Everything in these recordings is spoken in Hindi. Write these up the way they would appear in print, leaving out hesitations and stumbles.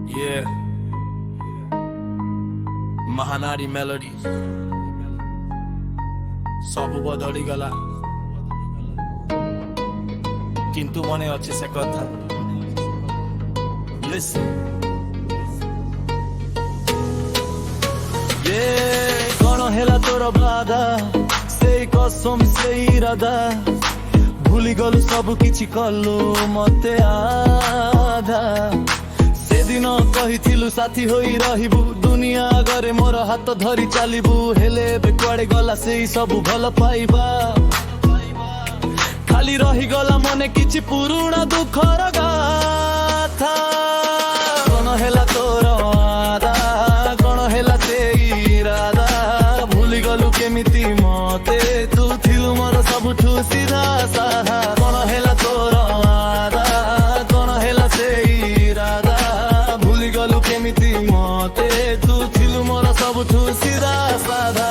Yeah, Mahanari melodies. Sabu badali gala. Kintu mane ache se kotha. Listen. Yeah, kono hela tora bada. Sei kosam sei irada. भूली गलु सब किछि कलु मते आधा सेदिन कहिथिलु साथी होई रहिबु दुनिया गरे मोर हाथ धरी चलिबु हेले बे कुआडे गला सेई सब भल पाइबा खाली रही गला मने किछि पुरुणा दुखर गाथा कोन हेला तोर आदा कोन हेला सेई इरादा भूली गलु केमिति मते तू थिलु मोर सबठु सीधा साधा कोन हेला तोर आदा कोन हेला सेई इरादा भूली गलु केमिति मते तू थिलु मोर सबठु सीधा साधा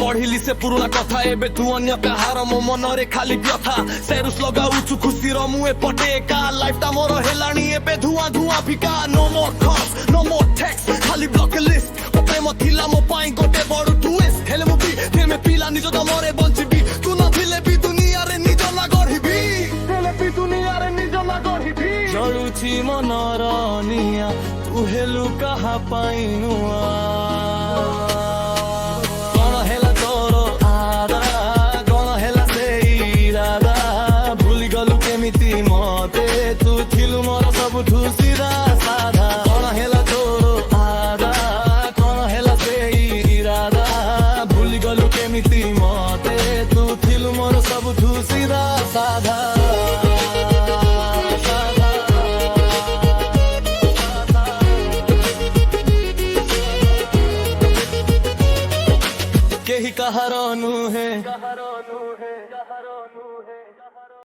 पढ़िली से पुराना कथा एबे तू अन्य कहार मो मन रे खाली व्यथा सेरुस लगाउछु खुशी र मुए पटेका लाइफ ता मोर हेलानी एबे धुआं धुआं फिका नो मोर कॉल्स नो मोर टेक्स्ट खाली ब्लॉक लिस्ट ओ प्रेम थिला मो पाई गोटे बड़ ट्विस्ट हेले मु भी फिर में पिला निज त मोरे बंचिबी तू न थिले भी दुनिया रे निज ना गढ़िबी हेले भी दुनिया रे निज ना गढ़िबी जळुछि मन रनिया तू हेलु कहा पाइनुआ मते तू थिलु मोर सबठु सीधा साधा कोन हेला तोरो आदा कोन हेला सेई इरादा भूली गलु केमिति मते तू थिलु मोर सबठु सीधा साधा केही कहारो नु है